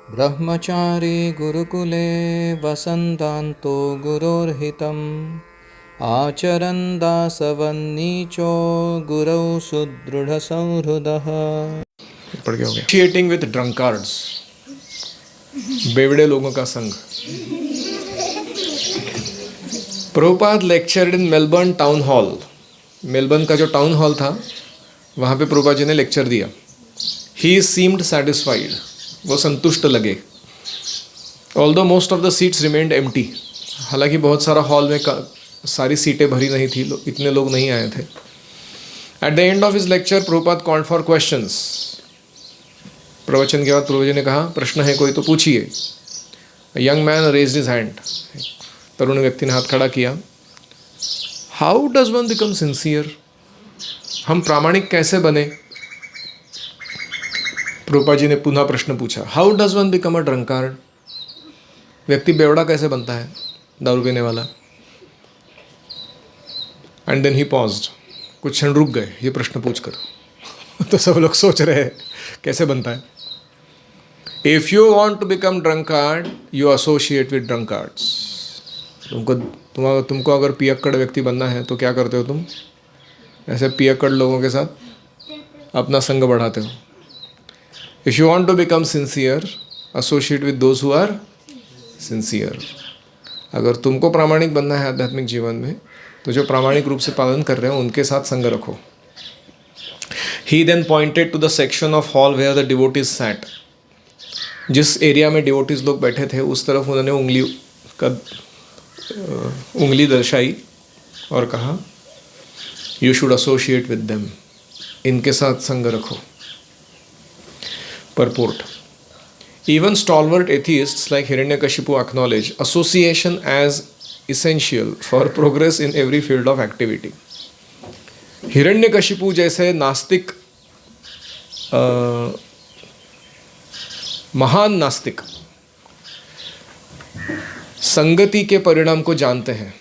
ब्रह्मचारी गुरुकुले वसन्तान्तो गुरोर्हितम् आचरन् दासवन्नीचो गुरौ सुदृढ़संहृदः। पढ़ गया हो गया। Associating with drunkards, बेवड़े लोगों का संग। Prabhupada lectured in Melbourne town hall. Melbourne का जो टाउन हॉल था वहाँ पे प्रभुपाद जी ने लेक्चर दिया। ही सीम्ड सेटिस्फाइड, वो संतुष्ट लगे। Although most of the seats remained empty, हालांकि बहुत सारा हॉल में सारी सीटें भरी नहीं थी, इतने लोग नहीं आए थे। At the end of his lecture Prabhupada called for questions. प्रवचन के बाद प्रभु जी ने कहा प्रश्न है कोई तो पूछिए। Young man raised his hand, तरुण व्यक्ति ने हाथ खड़ा किया। How does one become sincere, हम प्रामाणिक कैसे बने? प्रभुपाद जी ने पुनः प्रश्न पूछा, how does one become a drunkard, व्यक्ति बेवड़ा कैसे बनता है, दारू पीने वाला? एंड देन ही पॉज्ड, कुछ क्षण रुक गए ये प्रश्न पूछकर। तो सब लोग सोच रहे हैं कैसे बनता है। If you want to become drunkard you associate with drunkards. तुमको अगर पियक्कड़ व्यक्ति बनना है तो क्या करते हो तुम? ऐसे पियक्कड़ लोगों के साथ अपना संग बढ़ाते हो। If you want to become sincere associate with those who are sincere. अगर तुमको प्रामाणिक बनना है आध्यात्मिक जीवन में तो जो प्रामाणिक रूप से पालन कर रहे हो उनके साथ संग रखो। He then pointed to the section of hall where the devotees sat. जिस एरिया में डिवोटीज लोग बैठे थे उस तरफ उन्होंने उंगली दर्शाई और कहा you should associate with them, इनके साथ संग रखो। Purport. Even stalwart atheists like Hiranyakashipu acknowledge association as essential for progress in every field of activity. Hiranyakashipu जैसे नास्तिक, महान नास्तिक संगति के परिणाम को जानते हैं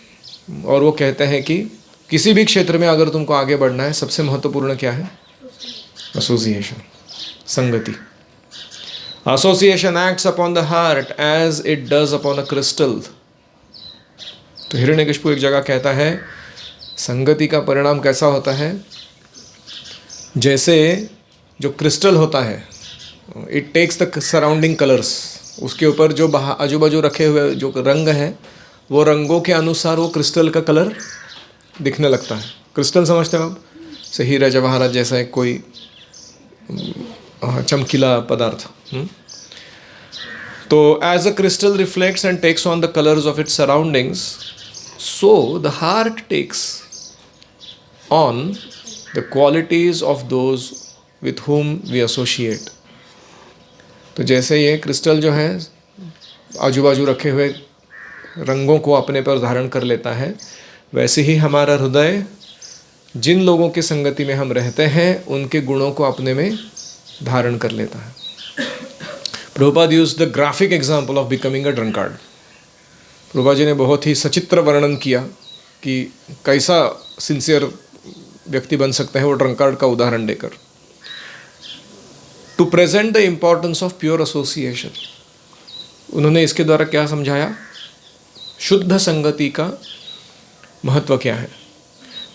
और वो कहते हैं कि किसी भी क्षेत्र में अगर तुमको आगे बढ़ना है सबसे महत्वपूर्ण क्या है? एसोसिएशन, संगति। Association acts upon the heart as it does upon a crystal. तो हिरण्यकशिपु एक जगह कहता है संगति का परिणाम कैसा होता है? जैसे जो क्रिस्टल होता है, it takes the surrounding colours, उसके ऊपर जो आजू बाजू रखे हुए जो रंग है वो रंगों के अनुसार वो क्रिस्टल का कलर दिखने लगता है। क्रिस्टल समझते हो आप? से हीरा जवाहरात जैसा एक कोई चमकीला पदार्थ। तो as a crystal reflects and takes on the colours of its surroundings, so the heart takes on the qualities of those with whom we associate. तो जैसे ये क्रिस्टल जो है आजू बाजू रखे हुए रंगों को अपने पर धारण कर लेता है, वैसे ही हमारा हृदय जिन लोगों की संगति में हम रहते हैं उनके गुणों को अपने में धारण कर लेता है। Prabhupada used the graphic example of becoming a drunkard. Prabhupada ji ने बहुत ही सचित्र वर्णन किया कि कैसा सिंसियर व्यक्ति बन सकता है वो ड्रंकार्ड का उदाहरण देकर। To present the importance of pure association, उन्होंने इसके द्वारा क्या समझाया? शुद्ध संगति का महत्व क्या है।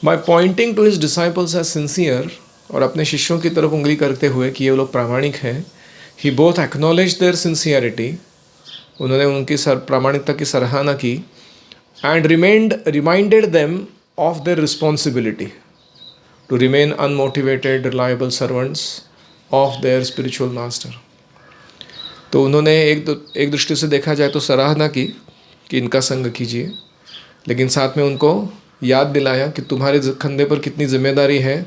By pointing to his disciples as sincere, और अपने शिष्यों की तरफ उंगली करते हुए कि ये लोग प्रामाणिक हैं, he both acknowledge their sincerity, उन्होंने उनकी प्रामाणिकता की सराहना की, and reminded them of their responsibility to remain unmotivated reliable servants of their spiritual master. तो उन्होंने एक दृष्टि से देखा जाए तो सराहना की कि इनका संग कीजिए, लेकिन साथ में उनको याद दिलाया कि तुम्हारे कंधे पर कितनी जिम्मेदारी है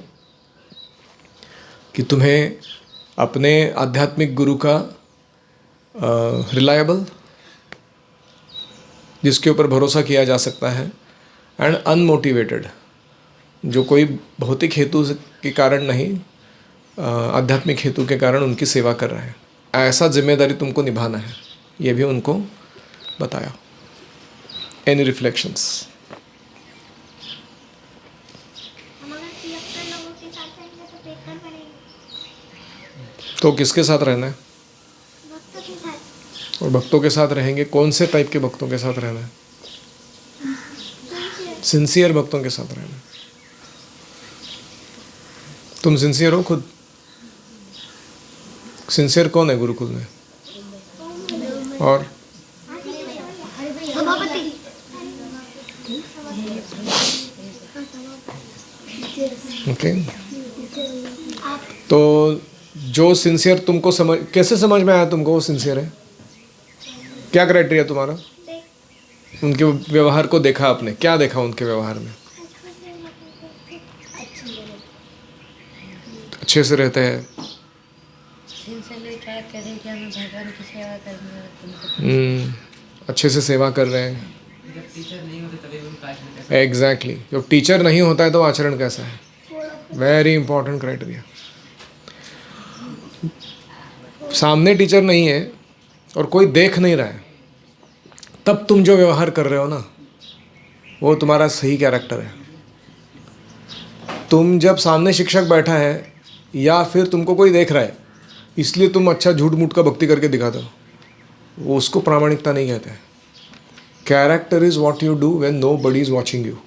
कि तुम्हें अपने आध्यात्मिक गुरु का रिलायबल, जिसके ऊपर भरोसा किया जा सकता है, एंड अनमोटिवेटेड, जो कोई भौतिक हेतु के कारण नहीं आध्यात्मिक हेतु के कारण उनकी सेवा कर रहा है, ऐसा जिम्मेदारी तुमको निभाना है, ये भी उनको बताया। Any reflections? तो किसके साथ रहना है? भक्तों के साथ। और भक्तों के साथ रहेंगे, कौन से टाइप के भक्तों के साथ रहना है? सिंसियर भक्तों के साथ रहना है। तुम सिंसियर हो खुद? सिंसियर कौन है गुरुकुल में? और ओके तो जो सिंसियर तुमको समझ, कैसे समझ में आया तुमको वो सिंसियर है? क्या क्राइटेरिया तुम्हारा? उनके व्यवहार को देखा आपने, क्या देखा उनके व्यवहार में? अच्छे से रहते हैं, अच्छे से सेवा कर रहे हैं। एग्जैक्टली जब टीचर नहीं होता है तो आचरण कैसा है? Very important criteria. सामने टीचर नहीं है और कोई देख नहीं रहा है, तब तुम जो व्यवहार कर रहे हो ना, वो तुम्हारा सही कैरेक्टर है। तुम जब सामने शिक्षक बैठा है या फिर तुमको कोई देख रहा है इसलिए तुम अच्छा झूठ मूठ का भक्ति करके दिखाते हो, वो उसको प्रामाणिकता नहीं कहते हैं। Character is what you do when nobody is watching you.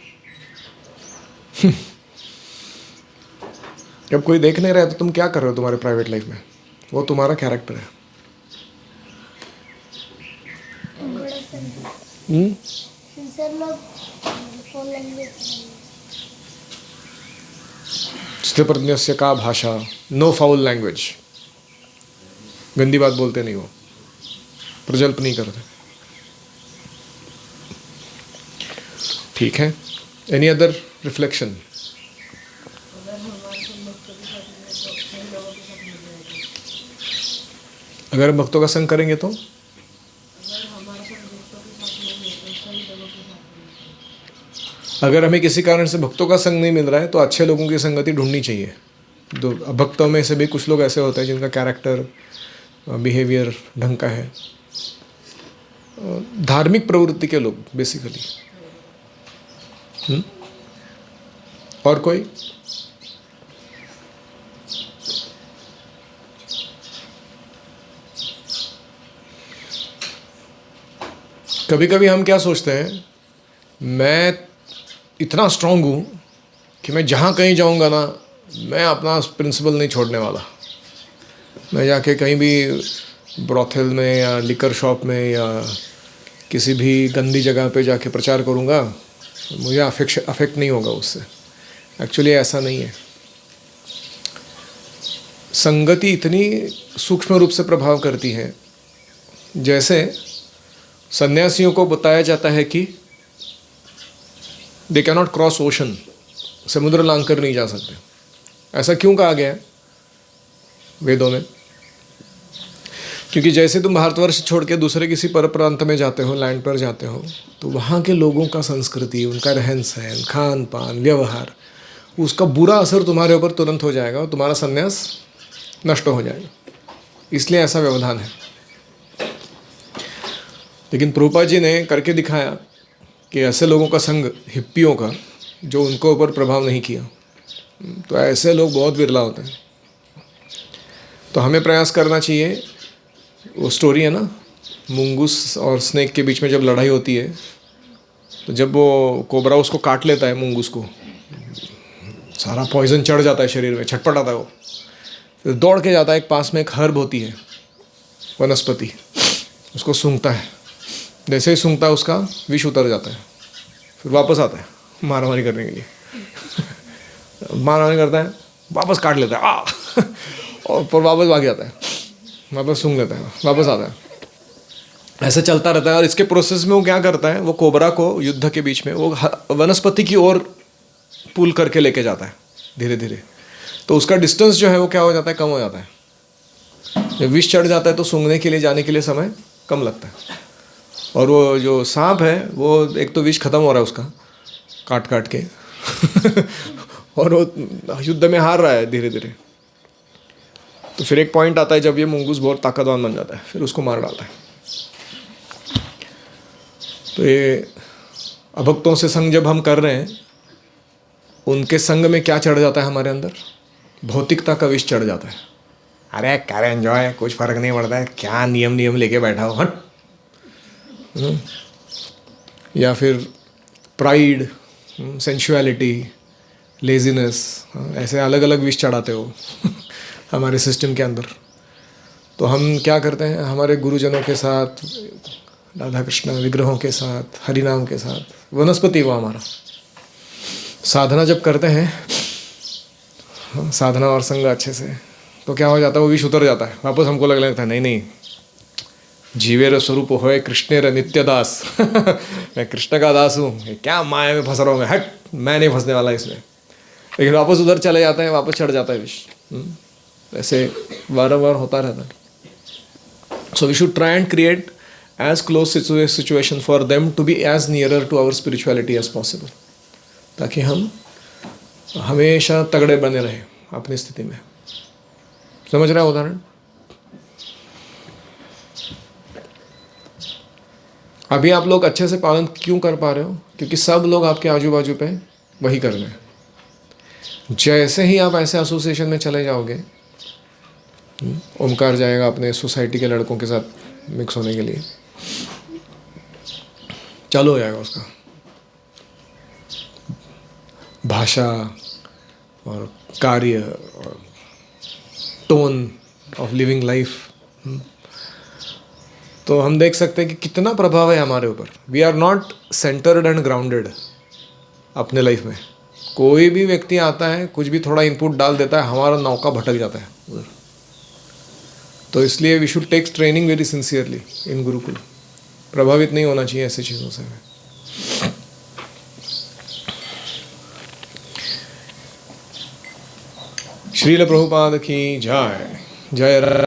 जब कोई देख नहीं रहा है तो तुम क्या कर रहे हो तुम्हारे प्राइवेट लाइफ में, वो तुम्हारा कैरेक्टर है। स्थितप्रज्ञस्य का भाषा, नो फाउल लैंग्वेज, गंदी बात बोलते नहीं हो, प्रजल्प नहीं करते। ठीक है, एनी अदर रिफ्लेक्शन? अगर हम भक्तों का संग करेंगे तो अगर हमें किसी कारण से भक्तों का संग नहीं मिल रहा है तो अच्छे लोगों की संगति ढूंढनी चाहिए। भक्तों में से भी कुछ लोग ऐसे होते हैं जिनका कैरेक्टर, बिहेवियर ढंग का है, धार्मिक प्रवृत्ति के लोग बेसिकली। और कोई? कभी कभी हम क्या सोचते हैं, मैं इतना स्ट्रांग हूँ कि मैं जहाँ कहीं जाऊँगा ना, मैं अपना प्रिंसिपल नहीं छोड़ने वाला। मैं जाके कहीं भी ब्रॉथेल में या लिकर शॉप में या किसी भी गंदी जगह पे जाके प्रचार करूँगा, मुझे अफेक्ट नहीं होगा उससे। एक्चुअली ऐसा नहीं है। संगति इतनी सूक्ष्म रूप से प्रभाव करती है, जैसे सन्यासियों को बताया जाता है कि they can not cross ocean, समुद्र लांघ कर नहीं जा सकते। ऐसा क्यों कहा गया है वेदों में? क्योंकि जैसे तुम भारतवर्ष छोड़ के दूसरे किसी पर प्रांत में जाते हो, लैंड पर जाते हो, तो वहाँ के लोगों का संस्कृति, उनका रहन सहन, खान पान, व्यवहार, उसका बुरा असर तुम्हारे ऊपर तुरंत हो जाएगा और तुम्हारा संन्यास नष्ट हो जाएगा। इसलिए ऐसा व्यवधान है। लेकिन प्रभुपाद जी ने करके दिखाया कि ऐसे लोगों का संग, हिप्पियों का, जो उनको ऊपर प्रभाव नहीं किया, तो ऐसे लोग बहुत विरला होते हैं। तो हमें प्रयास करना चाहिए। वो स्टोरी है ना, मुंगूस और स्नेक के बीच में जब लड़ाई होती है, तो जब वो कोबरा उसको काट लेता है, मुंगूस को, सारा पॉइजन चढ़ जाता है शरीर में, छटपटाता है वो, फिर दौड़ के जाता है, एक पास में एक हर्ब होती है, वनस्पति, उसको सूंघता है। जैसे ही सूंघता है उसका विष उतर जाता है, फिर वापस आता है मारामारी करने के लिए। मारामारी करता है, वापस काट लेता है, और फिर वापस भाग जाता है, वापस सूंघ लेता है, वापस आता है। ऐसे चलता रहता है। और इसके प्रोसेस में वो क्या करता है, वो कोबरा को युद्ध के बीच में वो वनस्पति की ओर पुल करके लेके जाता है धीरे धीरे। तो उसका डिस्टेंस जो है वो क्या हो जाता है, कम हो जाता है। जब विष चढ़ जाता है तो सूंघने के लिए, जाने के लिए समय कम लगता है। और वो जो सांप है, वो एक तो विष खत्म हो रहा है उसका काट काट के और वो युद्ध में हार रहा है धीरे धीरे। तो फिर एक पॉइंट आता है जब ये मुंगूस बहुत ताकतवान बन जाता है, फिर उसको मार डालता है। तो ये अभक्तों से संग जब हम कर रहे हैं, उनके संग में क्या चढ़ जाता है हमारे अंदर? भौतिकता का विष चढ़ जाता है, अरे कर एंजॉय, कुछ फर्क नहीं पड़ता है, क्या नियम नियम लेके बैठा हो, हट। या फिर प्राइड, सेंशुअलिटी, लेजीनेस, ऐसे अलग अलग विष चढ़ाते हो हमारे सिस्टम के अंदर। तो हम क्या करते हैं, हमारे गुरुजनों के साथ, राधा कृष्ण विग्रहों के साथ, हरि नाम के साथ, वनस्पति वो हमारा साधना जब करते हैं, साधना और संग अच्छे से, तो क्या हो जाता है, वो विष उतर जाता है। वापस हमको लगने लगता है नहीं नहीं, जीवेर स्वरूप होए कृष्णेर नित्य दास मैं कृष्ण का दास हूँ, क्या माया में फंस रहा हूँ मैं, हट, मैं नहीं फंसने वाला इसमें। लेकिन वापस उधर चले जाते हैं, वापस चढ़ जाता है विष। ऐसे बार होता रहता है। So we should try and create as close situation for them to be as nearer to our spirituality as possible, ताकि हम हमेशा तगड़े बने रहें अपनी स्थिति में। समझ रहे हो उदाहरण? अभी आप लोग अच्छे से पालन क्यों कर पा रहे हो? क्योंकि सब लोग आपके आजू बाजू पे वही कर रहे हैं। जैसे ही आप ऐसे एसोसिएशन में चले जाओगे, ओमकार जाएगा अपने सोसाइटी के लड़कों के साथ मिक्स होने के लिए, चालू हो जाएगा उसका भाषा और कार्य और टोन ऑफ लिविंग लाइफ। तो हम देख सकते हैं कि कितना प्रभाव है हमारे ऊपर। We are not centred and grounded अपने लाइफ में। कोई भी व्यक्ति आता है, कुछ भी थोड़ा इनपुट डाल देता है, हमारा नौका भटक जाता है उधर। तो इसलिए we should take training very sincerely in gurukul. प्रभावित नहीं होना चाहिए ऐसी चीज़ों से। श्रील प्रभुपाद की जय। जय